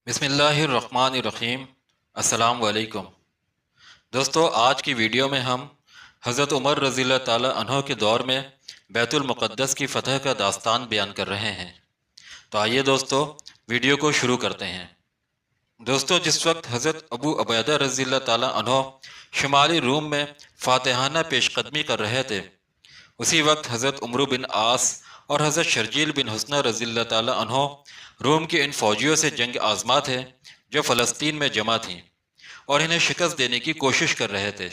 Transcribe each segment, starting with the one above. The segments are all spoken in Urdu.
بسم اللہ الرحمن الرحیم۔ السلام علیکم دوستو، آج کی ویڈیو میں ہم حضرت عمر رضی اللہ تعالی عنہ کے دور میں بیت المقدس کی فتح کا داستان بیان کر رہے ہیں۔ تو آئیے دوستو ویڈیو کو شروع کرتے ہیں۔ دوستو، جس وقت حضرت ابو عبیدہ رضی اللہ تعالی عنہ شمالی روم میں فاتحانہ پیش قدمی کر رہے تھے، اسی وقت حضرت عمرو بن عاص اور حضرت شرجیل بن حسنہ رضی اللہ تعالی عنہ روم کے ان فوجیوں سے جنگ آزما تھے جو فلسطین میں جمع تھیں اور انہیں شکست دینے کی کوشش کر رہے تھے۔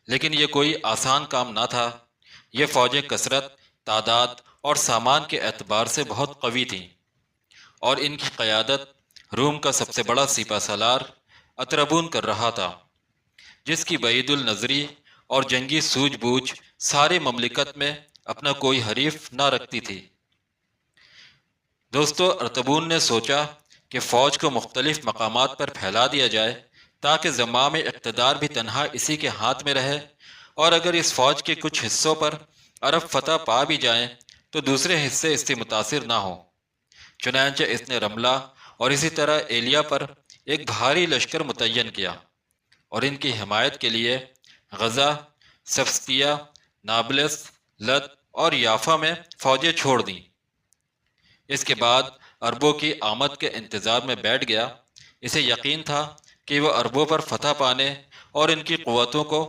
لیکن یہ کوئی آسان کام نہ تھا۔ یہ فوجیں کثرت، تعداد اور سامان کے اعتبار سے بہت قوی تھیں، اور ان کی قیادت روم کا سب سے بڑا سپہ سالار اطربون کر رہا تھا، جس کی بعید النظری اور جنگی سوجھ بوجھ سارے مملکت میں اپنا کوئی حریف نہ رکھتی تھی۔ دوستو، ارطبون نے سوچا کہ فوج کو مختلف مقامات پر پھیلا دیا جائے تاکہ زمام اقتدار بھی تنہا اسی کے ہاتھ میں رہے، اور اگر اس فوج کے کچھ حصوں پر عرب فتح پا بھی جائیں تو دوسرے حصے اس سے متاثر نہ ہوں۔ چنانچہ اس نے رملہ اور اسی طرح ایلیا پر ایک بھاری لشکر متعین کیا اور ان کی حمایت کے لیے غزہ، سفسطیہ، نابلس، لد اور یافا میں فوجیں چھوڑ دیں۔ اس کے بعد عربوں کی آمد کے انتظار میں بیٹھ گیا۔ اسے یقین تھا کہ وہ عربوں پر فتح پانے اور ان کی قوتوں کو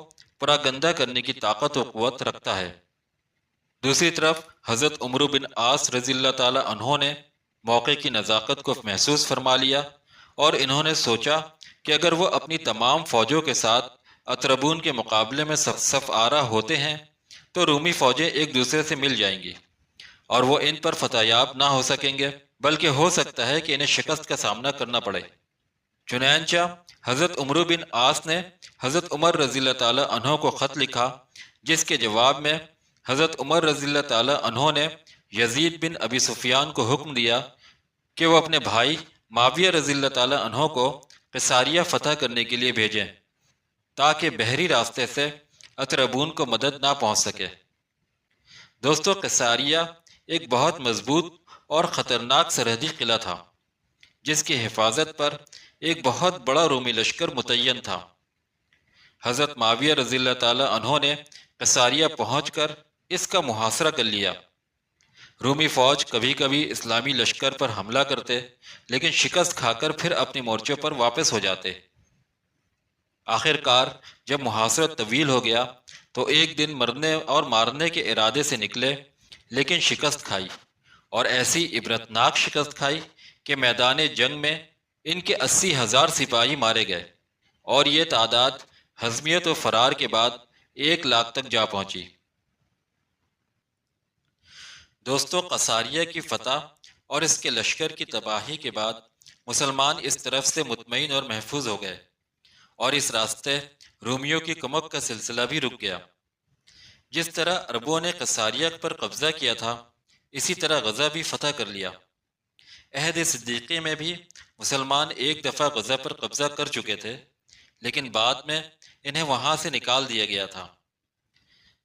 پراگندہ کرنے کی طاقت و قوت رکھتا ہے۔ دوسری طرف حضرت عمرو بن عاص رضی اللہ تعالی عنہ نے موقع کی نزاکت کو محسوس فرما لیا، اور انہوں نے سوچا کہ اگر وہ اپنی تمام فوجوں کے ساتھ اطربون کے مقابلے میں صف آرا ہوتے ہیں تو رومی فوجیں ایک دوسرے سے مل جائیں گی اور وہ ان پر فتح یاب نہ ہو سکیں گے، بلکہ ہو سکتا ہے کہ انہیں شکست کا سامنا کرنا پڑے۔ چنانچہ حضرت عمرو بن عاص نے حضرت عمر رضی اللہ تعالی عنہ کو خط لکھا، جس کے جواب میں حضرت عمر رضی اللہ تعالی عنہ نے یزید بن ابی سفیان کو حکم دیا کہ وہ اپنے بھائی معاویہ رضی اللہ تعالی عنہ کو قیصاریہ فتح کرنے کے لیے بھیجیں تاکہ بحری راستے سے اطربون کو مدد نہ پہنچ سکے۔ دوستو، قیصاریہ ایک بہت مضبوط اور خطرناک سرحدی قلعہ تھا، جس کی حفاظت پر ایک بہت بڑا رومی لشکر متعین تھا۔ حضرت معاویہ رضی اللہ تعالی عنہ نے قیصاریہ پہنچ کر اس کا محاصرہ کر لیا۔ رومی فوج کبھی کبھی اسلامی لشکر پر حملہ کرتے، لیکن شکست کھا کر پھر اپنے مورچوں پر واپس ہو جاتے۔ آخر کار جب محاصرہ طویل ہو گیا تو ایک دن مرنے اور مارنے کے ارادے سے نکلے، لیکن شکست کھائی، اور ایسی عبرتناک شکست کھائی کہ میدان جنگ میں ان کے 80,000 سپاہی مارے گئے، اور یہ تعداد ہزمیت و فرار کے بعد 1 لاکھ تک جا پہنچی۔ دوستو، قیصاریہ کی فتح اور اس کے لشکر کی تباہی کے بعد مسلمان اس طرف سے مطمئن اور محفوظ ہو گئے، اور اس راستے رومیوں کی کمک کا سلسلہ بھی رک گیا۔ جس طرح عربوں نے قیصاریہ پر قبضہ کیا تھا، اسی طرح غزہ بھی فتح کر لیا۔ عہد صدیقی میں بھی مسلمان ایک دفعہ غزہ پر قبضہ کر چکے تھے، لیکن بعد میں انہیں وہاں سے نکال دیا گیا تھا۔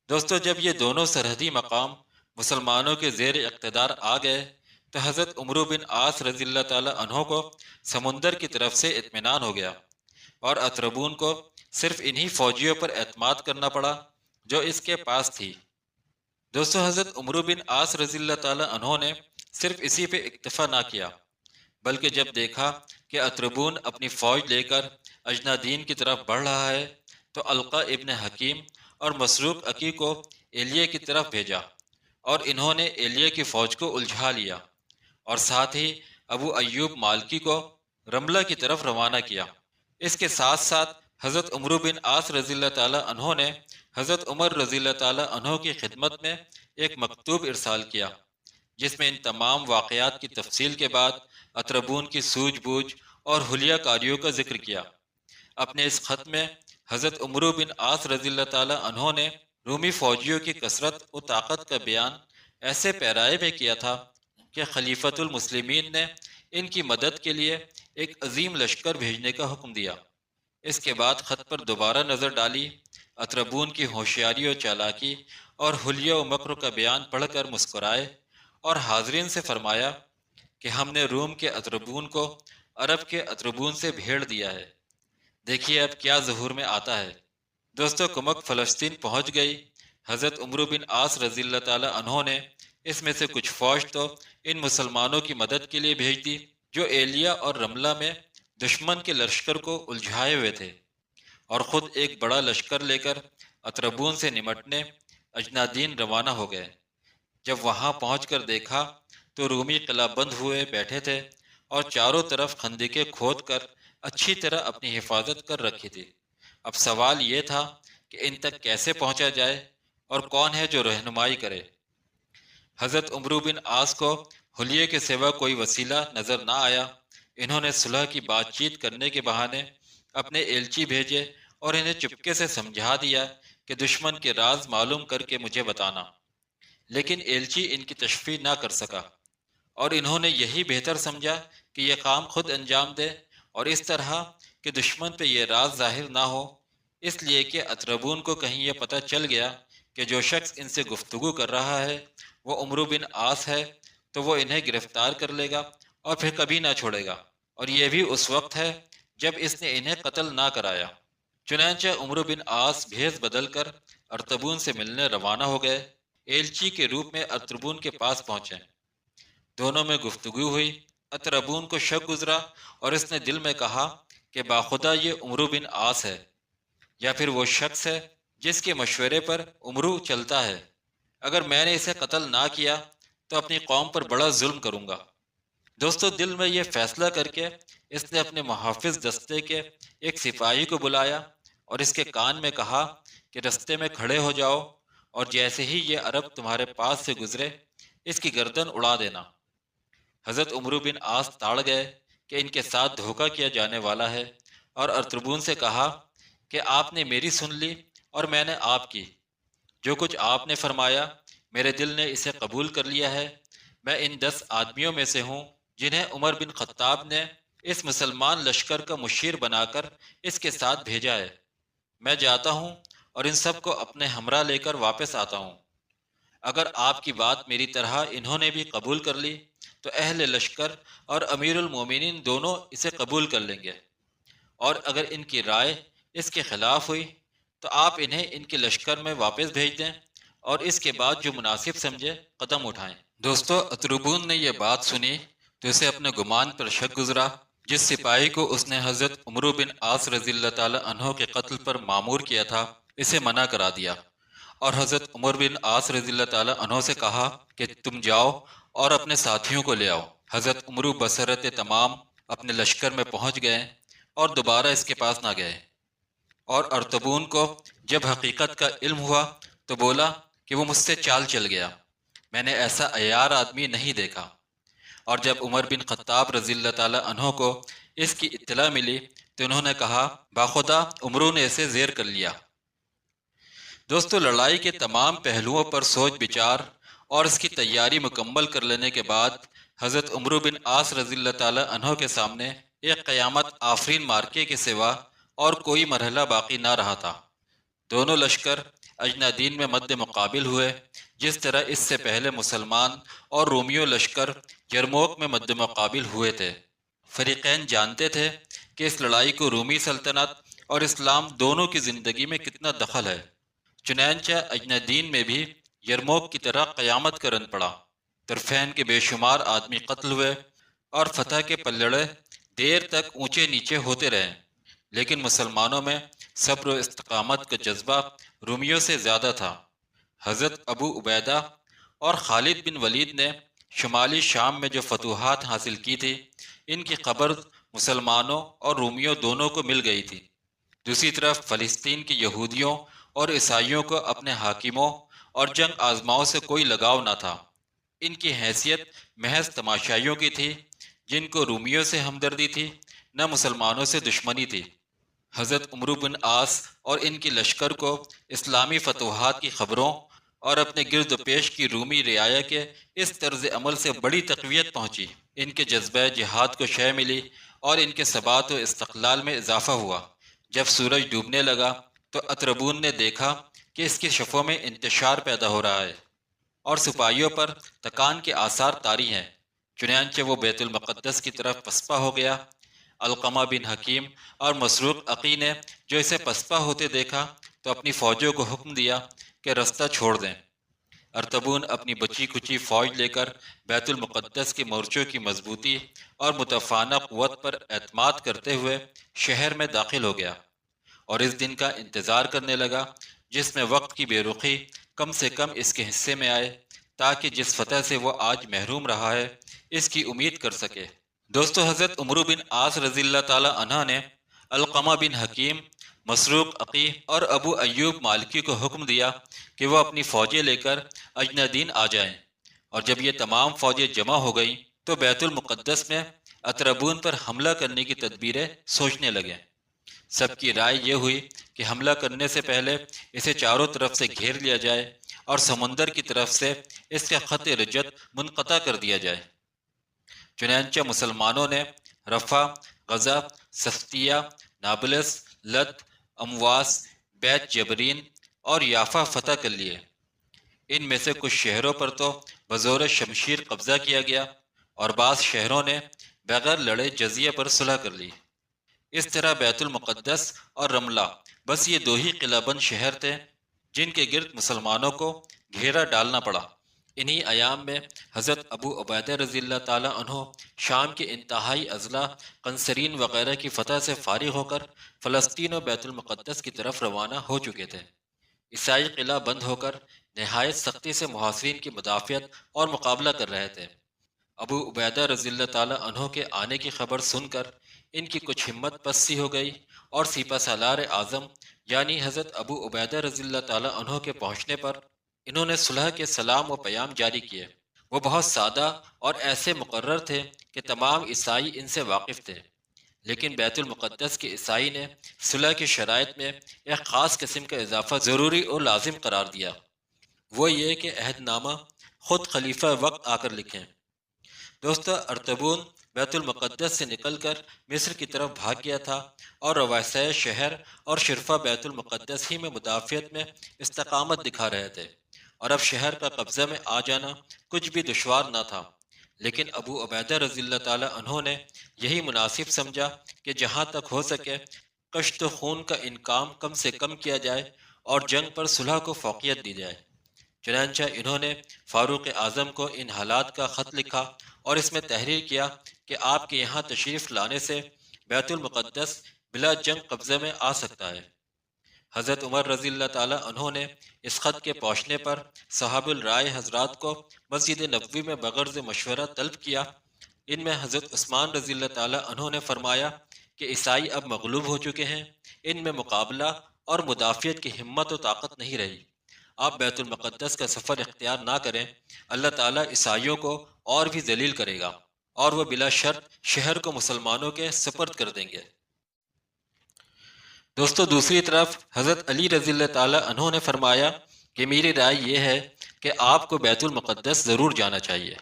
دوستو، جب یہ دونوں سرحدی مقام مسلمانوں کے زیر اقتدار آ گئے تو حضرت عمرو بن عاص رضی اللہ تعالی عنہ کو سمندر کی طرف سے اطمینان ہو گیا، اور اطربون کو صرف انہی فوجیوں پر اعتماد کرنا پڑا جو اس کے پاس تھی۔ دوستو، حضرت عمرو بن عاص رضی اللہ تعالی عنہ نے صرف اسی پہ اکتفا نہ کیا، بلکہ جب دیکھا کہ اطربون اپنی فوج لے کر اجنادین کی طرف بڑھ رہا ہے تو القا ابن حکیم اور مسروق عقی کو ایلیے کی طرف بھیجا، اور انہوں نے ایلیے کی فوج کو الجھا لیا، اور ساتھ ہی ابو ایوب مالکی کو رملہ کی طرف روانہ کیا۔ اس کے ساتھ ساتھ حضرت عمرو بن عاص رضی اللہ تعالی عنہ نے حضرت عمر رضی اللہ تعالی عنہ کی خدمت میں ایک مکتوب ارسال کیا، جس میں ان تمام واقعات کی تفصیل کے بعد اطربون کی سوجھ بوجھ اور حلیہ کاریوں کا ذکر کیا۔ اپنے اس خط میں حضرت عمرو بن عاص رضی اللہ تعالی عنہ نے رومی فوجیوں کی کثرت و طاقت کا بیان ایسے پیرائے میں کیا تھا کہ خلیفۃ المسلمین نے ان کی مدد کے لیے ایک عظیم لشکر بھیجنے کا حکم دیا۔ اس کے بعد خط پر دوبارہ نظر ڈالی، اطربون کی ہوشیاری و چالاکی اور حلیہ و مکر کا بیان پڑھ کر مسکرائے، اور حاضرین سے فرمایا کہ ہم نے روم کے اطربون کو عرب کے اطربون سے بھیڑ دیا ہے۔ دیکھیے اب کیا ظہور میں آتا ہے۔ دوستو کمک فلسطین پہنچ گئی۔ حضرت عمرو بن عاص رضی اللہ تعالی عنہ نے اس میں سے کچھ فوج تو ان مسلمانوں کی مدد کے لیے بھیج دی جو ایلیا اور رملہ میں دشمن کے لشکر کو الجھائے ہوئے تھے، اور خود ایک بڑا لشکر لے کر اطربون سے نمٹنے اجنادین روانہ ہو گئے۔ جب وہاں پہنچ کر دیکھا تو رومی قلعہ بند ہوئے بیٹھے تھے اور چاروں طرف خندقیں کھود کر اچھی طرح اپنی حفاظت کر رکھی تھی۔ اب سوال یہ تھا کہ ان تک کیسے پہنچا جائے اور کون ہے جو رہنمائی کرے۔ حضرت عمرو بن عاص کو حلیے کے سوا کوئی وسیلہ نظر نہ آیا۔ انہوں نے صلح کی بات چیت کرنے کے بہانے اپنے ایلچی بھیجے اور انہیں چپکے سے سمجھا دیا کہ دشمن کے راز معلوم کر کے مجھے بتانا، لیکن ایلچی ان کی تشفی نہ کر سکا، اور انہوں نے یہی بہتر سمجھا کہ یہ کام خود انجام دے اور اس طرح کہ دشمن پہ یہ راز ظاہر نہ ہو، اس لیے کہ اطربون کو کہیں یہ پتہ چل گیا کہ جو شخص ان سے گفتگو کر رہا ہے وہ عمرو بن عاص ہے تو وہ انہیں گرفتار کر لے گا اور پھر کبھی نہ چھوڑے گا، اور یہ بھی اس وقت ہے جب اس نے انہیں قتل نہ کرایا۔ چنانچہ عمرو بن عاص بھیس بدل کر ارطبون سے ملنے روانہ ہو گئے، ایلچی کے روپ میں ارطبون کے پاس پہنچے۔ دونوں میں گفتگو ہوئی۔ اطربون کو شک گزرا اور اس نے دل میں کہا کہ باخدا یہ عمرو بن عاص ہے، یا پھر وہ شخص ہے جس کے مشورے پر عمرو چلتا ہے۔ اگر میں نے اسے قتل نہ کیا تو اپنی قوم پر بڑا ظلم کروں گا۔ دوستو دل میں یہ فیصلہ کر کے اس نے اپنے محافظ دستے کے ایک سپاہی کو بلایا اور اس کے کان میں کہا کہ رستے میں کھڑے ہو جاؤ، اور جیسے ہی یہ عرب تمہارے پاس سے گزرے اس کی گردن اڑا دینا۔ حضرت عمرو بن عاص تاڑ گئے کہ ان کے ساتھ دھوکہ کیا جانے والا ہے، اور ارطبون سے کہا کہ آپ نے میری سن لی اور میں نے آپ کی، جو کچھ آپ نے فرمایا میرے دل نے اسے قبول کر لیا ہے۔ میں ان 10 آدمیوں میں سے ہوں جنہیں عمر بن خطاب نے اس مسلمان لشکر کا مشیر بنا کر اس کے ساتھ بھیجا ہے۔ میں جاتا ہوں اور ان سب کو اپنے ہمراہ لے کر واپس آتا ہوں۔ اگر آپ کی بات میری طرح انہوں نے بھی قبول کر لی تو اہل لشکر اور امیر المومنین دونوں اسے قبول کر لیں گے، اور اگر ان کی رائے اس کے خلاف ہوئی تو آپ انہیں ان کے لشکر میں واپس بھیج دیں، اور اس کے بعد جو مناسب سمجھے قدم اٹھائیں۔ دوستو اطربون نے یہ بات سنی تو اسے اپنے گمان پر شک گزرا۔ جس سپاہی کو اس نے حضرت عمرو بن عاص رضی اللہ تعالی عنہ کے قتل پر مامور کیا تھا اسے منع کرا دیا، اور حضرت عمر بن عاص رضی اللہ تعالی عنہ سے کہا کہ تم جاؤ اور اپنے ساتھیوں کو لے آؤ۔ حضرت عمرو بصرت تمام اپنے لشکر میں پہنچ گئے اور دوبارہ اس کے پاس نہ گئے، اور ارطبون کو جب حقیقت کا علم ہوا تو بولا کہ وہ مجھ سے چال چل گیا، میں نے ایسا عیار آدمی نہیں دیکھا۔ اور جب عمر بن خطاب رضی اللہ تعالی عنہ کو اس کی اطلاع ملی تو انہوں نے کہا باخدا عمرو نے اسے زیر کر لیا۔ دوستو لڑائی کے تمام پہلوؤں پر سوچ بچار اور اس کی تیاری مکمل کر لینے کے بعد حضرت عمرو بن عاص رضی اللہ تعالی عنہ کے سامنے ایک قیامت آفرین مارکے کے سوا اور کوئی مرحلہ باقی نہ رہا تھا۔ دونوں لشکر اجنادین میں مد مقابل ہوئے، جس طرح اس سے پہلے مسلمان اور رومیو لشکر یرموک میں مد مقابل ہوئے تھے۔ فریقین جانتے تھے کہ اس لڑائی کو رومی سلطنت اور اسلام دونوں کی زندگی میں کتنا دخل ہے، چنانچہ اجنادین میں بھی یرموک کی طرح قیامت کا رن پڑا۔ طرفین کے بے شمار آدمی قتل ہوئے اور فتح کے پلڑے دیر تک اونچے نیچے ہوتے رہے، لیکن مسلمانوں میں صبر و استقامت کا جذبہ رومیوں سے زیادہ تھا۔ حضرت ابو عبیدہ اور خالد بن ولید نے شمالی شام میں جو فتوحات حاصل کی تھی ان کی خبر مسلمانوں اور رومیوں دونوں کو مل گئی تھی۔ دوسری طرف فلسطین کے یہودیوں اور عیسائیوں کو اپنے حاکموں اور جنگ آزماؤں سے کوئی لگاؤ نہ تھا۔ ان کی حیثیت محض تماشائیوں کی تھی، جن کو رومیوں سے ہمدردی تھی نہ مسلمانوں سے دشمنی تھی۔ حضرت عمرو بن عاص اور ان کی لشکر کو اسلامی فتوحات کی خبروں اور اپنے گرد و پیش کی رومی رعایا کے اس طرز عمل سے بڑی تقویت پہنچی۔ ان کے جذبہ جہاد کو شے ملی اور ان کے ثبات و استقلال میں اضافہ ہوا۔ جب سورج ڈوبنے لگا تو اطربون نے دیکھا کہ اس کی شفوں میں انتشار پیدا ہو رہا ہے اور سپاہیوں پر تکان کے آثار طاری ہیں، چنانچہ وہ بیت المقدس کی طرف پسپا ہو گیا۔ علقمہ بن حکیم اور مسروق عقی نے جو اسے پسپا ہوتے دیکھا تو اپنی فوجوں کو حکم دیا کہ رستہ چھوڑ دیں۔ ارطبون اپنی بچی کچی فوج لے کر بیت المقدس کے مورچوں کی مضبوطی اور متفانہ قوت پر اعتماد کرتے ہوئے شہر میں داخل ہو گیا اور اس دن کا انتظار کرنے لگا جس میں وقت کی بے رخی کم سے کم اس کے حصے میں آئے تاکہ جس فتح سے وہ آج محروم رہا ہے اس کی امید کر سکے۔ دوستو، حضرت عمرو بن عاص رضی اللہ تعالی عنہ نے علقمہ بن حکیم، مسروق عقی اور ابو ایوب مالکی کو حکم دیا کہ وہ اپنی فوجیں لے کر اجنادین آ جائیں، اور جب یہ تمام فوجیں جمع ہو گئیں تو بیت المقدس میں اطربون پر حملہ کرنے کی تدبیریں سوچنے لگے۔ سب کی رائے یہ ہوئی کہ حملہ کرنے سے پہلے اسے چاروں طرف سے گھیر لیا جائے اور سمندر کی طرف سے اس کا خط رجت منقطع کر دیا جائے۔ چنانچہ مسلمانوں نے رفح، غزہ، سختیہ، نابلس، لد، امواس، بیت جبرین اور یافا فتح کر لیے۔ ان میں سے کچھ شہروں پر تو بزور شمشیر قبضہ کیا گیا اور بعض شہروں نے بغیر لڑے جزیہ پر صلح کر لی۔ اس طرح بیت المقدس اور رملہ بس یہ دو ہی قلعہ بند شہر تھے جن کے گرد مسلمانوں کو گھیرا ڈالنا پڑا۔ انہی ایام میں حضرت ابو عبیدہ رضی اللہ تعالیٰ عنہ شام کے انتہائی اضلاع قنسرین وغیرہ کی فتح سے فارغ ہو کر فلسطین و بیت المقدس کی طرف روانہ ہو چکے تھے۔ عیسائی قلعہ بند ہو کر نہایت سختی سے محاصرین کی مدافعت اور مقابلہ کر رہے تھے۔ ابو عبیدہ رضی اللہ تعالیٰ عنہ کے آنے کی خبر سن کر ان کی کچھ ہمت پست سی ہو گئی اور سپہ سالار اعظم یعنی حضرت ابو عبیدہ رضی اللہ تعالیٰ عنہ کے پہنچنے پر انہوں نے صلح کے سلام و پیام جاری کیے۔ وہ بہت سادہ اور ایسے مقرر تھے کہ تمام عیسائی ان سے واقف تھے، لیکن بیت المقدس کے عیسائی نے صلح کی شرائط میں ایک خاص قسم کا اضافہ ضروری اور لازم قرار دیا، وہ یہ کہ عہد نامہ خود خلیفہ وقت آ کر لکھیں۔ دوستو، ارطبون بیت المقدس سے نکل کر مصر کی طرف بھاگ گیا تھا اور رواسع شہر اور شرفہ بیت المقدس ہی میں مدافعت میں استقامت دکھا رہے تھے، اور اب شہر کا قبضہ میں آ جانا کچھ بھی دشوار نہ تھا۔ لیکن ابو عبیدہ رضی اللہ تعالی عنہ نے یہی مناسب سمجھا کہ جہاں تک ہو سکے کشت و خون کا انکام کم سے کم کیا جائے اور جنگ پر صلح کو فوقیت دی جائے۔ چنانچہ انہوں نے فاروق اعظم کو ان حالات کا خط لکھا اور اس میں تحریر کیا کہ آپ کے یہاں تشریف لانے سے بیت المقدس بلا جنگ قبضے میں آ سکتا ہے۔ حضرت عمر رضی اللہ تعالیٰ عنہ نے اس خط کے پہنچنے پر صحاب الرائے حضرات کو مسجد نبوی میں بغرض مشورہ طلب کیا۔ ان میں حضرت عثمان رضی اللہ تعالیٰ عنہ نے فرمایا کہ عیسائی اب مغلوب ہو چکے ہیں، ان میں مقابلہ اور مدافعت کی ہمت و طاقت نہیں رہی، آپ بیت المقدس کا سفر اختیار نہ کریں، اللہ تعالیٰ عیسائیوں کو اور بھی ذلیل کرے گا اور وہ بلا شرط شہر کو مسلمانوں کے سپرد کر دیں گے۔ دوستو، دوسری طرف حضرت علی رضی اللہ تعالیٰ عنہ نے فرمایا کہ میری رائے یہ ہے کہ آپ کو بیت المقدس ضرور جانا چاہیے۔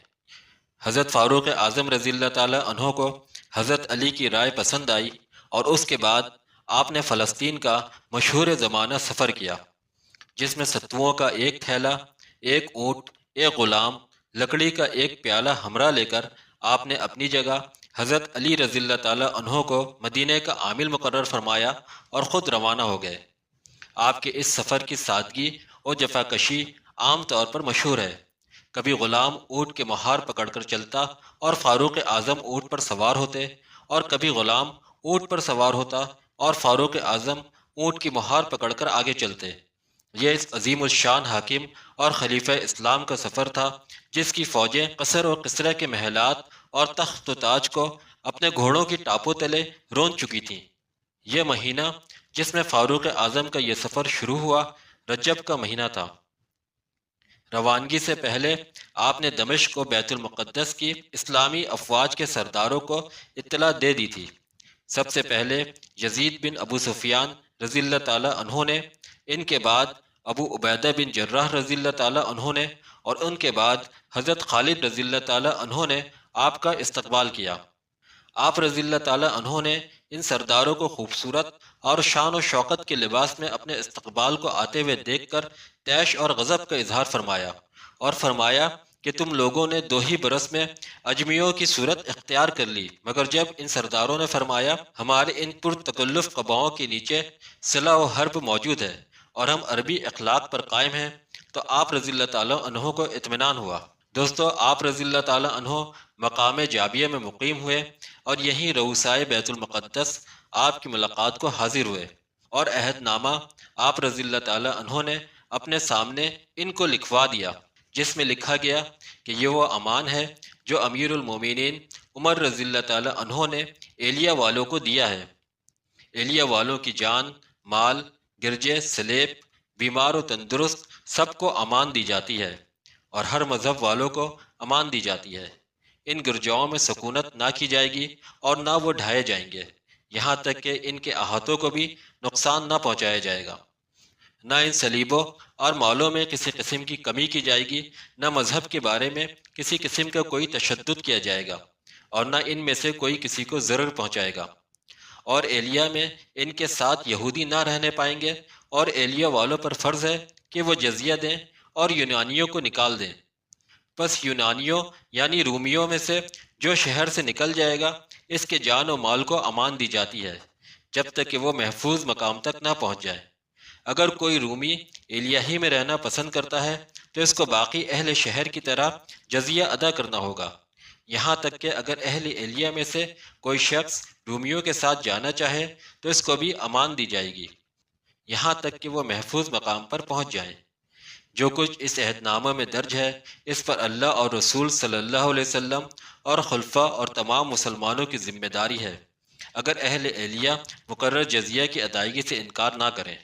حضرت فاروق اعظم رضی اللہ تعالیٰ عنہ کو حضرت علی کی رائے پسند آئی اور اس کے بعد آپ نے فلسطین کا مشہور زمانہ سفر کیا، جس میں ستوؤں کا ایک تھیلا، ایک اونٹ، ایک غلام، لکڑی کا ایک پیالہ ہمراہ لے کر آپ نے اپنی جگہ حضرت علی رضی اللہ تعالیٰ عنہ کو مدینہ کا عامل مقرر فرمایا اور خود روانہ ہو گئے۔ آپ کے اس سفر کی سادگی اور جفاکشی عام طور پر مشہور ہے۔ کبھی غلام اونٹ کے مہار پکڑ کر چلتا اور فاروق اعظم اونٹ پر سوار ہوتے، اور کبھی غلام اونٹ پر سوار ہوتا اور فاروق اعظم اونٹ کی مہار پکڑ کر آگے چلتے۔ یہ اس عظیم الشان حاکم اور خلیفہ اسلام کا سفر تھا جس کی فوجیں قصر و کسرہ کے محلات اور تخت و تاج کو اپنے گھوڑوں کی ٹاپوں تلے رون چکی تھیں۔ یہ مہینہ جس میں فاروق اعظم کا یہ سفر شروع ہوا رجب کا مہینہ تھا۔ روانگی سے پہلے آپ نے دمشق و بیت المقدس کی اسلامی افواج کے سرداروں کو اطلاع دے دی تھی۔ سب سے پہلے یزید بن ابو سفیان رضی اللہ تعالیٰ عنہ نے، ان کے بعد ابو عبیدہ بن جراح رضی اللہ تعالیٰ عنہ نے، اور ان کے بعد حضرت خالد رضی اللہ تعالیٰ عنہ نے آپ کا استقبال کیا۔ آپ رضی اللہ تعالیٰ عنہ نے ان سرداروں کو خوبصورت اور شان و شوکت کے لباس میں اپنے استقبال کو آتے ہوئے دیکھ کر طیش اور غضب کا اظہار فرمایا، اور فرمایا کہ تم لوگوں نے 2 ہی برس میں اجمیوں کی صورت اختیار کر لی، مگر جب ان سرداروں نے فرمایا ہمارے ان پرتکلف قباؤں کے نیچے صلح و حرب موجود ہے اور ہم عربی اخلاق پر قائم ہیں، تو آپ رضی اللہ تعالیٰ عنہ کو اطمینان ہوا۔ دوستو، آپ رضی اللہ تعالیٰ عنہ مقام جابیہ میں مقیم ہوئے اور یہیں رؤسائے بیت المقدس آپ کی ملاقات کو حاضر ہوئے، اور عہد نامہ آپ رضی اللہ تعالیٰ عنہ نے اپنے سامنے ان کو لکھوا دیا، جس میں لکھا گیا کہ یہ وہ امان ہے جو امیر المومنین عمر رضی اللہ تعالیٰ عنہ نے ایلیا والوں کو دیا ہے۔ ایلیا والوں کی جان، مال، گرجے، سلیب، بیمار و تندرست سب کو امان دی جاتی ہے، اور ہر مذہب والوں کو امان دی جاتی ہے۔ ان گرجاؤں میں سکونت نہ کی جائے گی اور نہ وہ ڈھائے جائیں گے، یہاں تک کہ ان کے احاطوں کو بھی نقصان نہ پہنچایا جائے گا۔ نہ ان سلیبوں اور مالوں میں کسی قسم کی کمی کی جائے گی، نہ مذہب کے بارے میں کسی قسم کا کوئی تشدد کیا جائے گا، اور نہ ان میں سے کوئی کسی کو ضرر پہنچائے گا۔ اور ایلیا میں ان کے ساتھ یہودی نہ رہنے پائیں گے، اور ایلیا والوں پر فرض ہے کہ وہ جزیہ دیں اور یونانیوں کو نکال دیں۔ بس یونانیوں یعنی رومیوں میں سے جو شہر سے نکل جائے گا، اس کے جان و مال کو امان دی جاتی ہے، جب تک کہ وہ محفوظ مقام تک نہ پہنچ جائے۔ اگر کوئی رومی ایلیا ہی میں رہنا پسند کرتا ہے تو اس کو باقی اہل شہر کی طرح جزیہ ادا کرنا ہوگا، یہاں تک کہ اگر اہل ایلیا میں سے کوئی شخص رومیوں کے ساتھ جانا چاہے تو اس کو بھی امان دی جائے گی، یہاں تک کہ وہ محفوظ مقام پر پہنچ جائیں۔ جو کچھ اس عہد نامہ میں درج ہے، اس پر اللہ اور رسول صلی اللہ علیہ وسلم اور خلفاء اور تمام مسلمانوں کی ذمہ داری ہے، اگر اہل ایلیا مقرر جزیہ کی ادائیگی سے انکار نہ کریں۔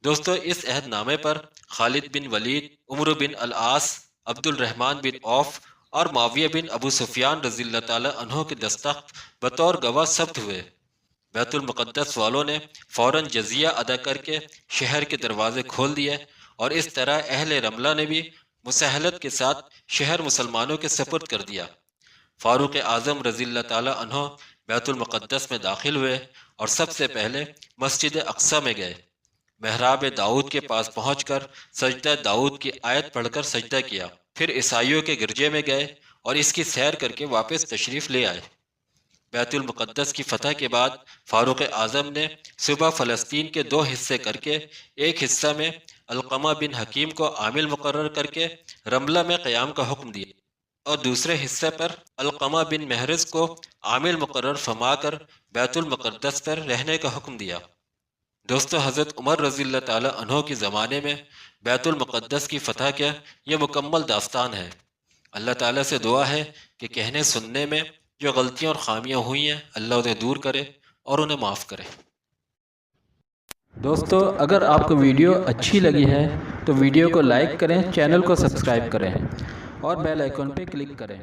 دوستو، اس عہد نامے پر خالد بن ولید، عمرو بن العاص، عبد الرحمن بن عوف اور معاویہ بن ابو سفیان رضی اللہ تعالیٰ عنہ کے دستخط بطور گواہ ثبت ہوئے۔ بیت المقدس والوں نے فوراً جزیہ ادا کر کے شہر کے دروازے کھول دیے، اور اس طرح اہل رملہ نے بھی مساہلت کے ساتھ شہر مسلمانوں کے سپرد کر دیا۔ فاروق اعظم رضی اللہ تعالیٰ عنہ بیت المقدس میں داخل ہوئے اور سب سے پہلے مسجد اقصیٰ میں گئے، محراب داؤد کے پاس پہنچ کر سجدہ داؤد کی آیت پڑھ کر سجدہ کیا، پھر عیسائیوں کے گرجے میں گئے اور اس کی سیر کر کے واپس تشریف لے آئے۔ بیت المقدس کی فتح کے بعد فاروق اعظم نے صوبہ فلسطین کے 2 حصے کر کے ایک حصہ میں علقمہ بن حکیم کو عامل مقرر کر کے رملہ میں قیام کا حکم دیا، اور دوسرے حصے پر علقمہ بن محرز کو عامل مقرر فرما کر بیت المقدس پر رہنے کا حکم دیا۔ دوستو، حضرت عمر رضی اللہ تعالیٰ عنہ کے زمانے میں بیت المقدس کی فتح کا یہ مکمل داستان ہے۔ اللہ تعالیٰ سے دعا ہے کہ کہنے سننے میں جو غلطیاں اور خامیاں ہوئی ہیں، اللہ انہیں دور کرے اور انہیں معاف کرے۔ دوستو، اگر آپ کو ویڈیو اچھی لگی ہے تو ویڈیو کو لائک کریں، چینل کو سبسکرائب کریں اور بیل آئیکن پہ کلک کریں۔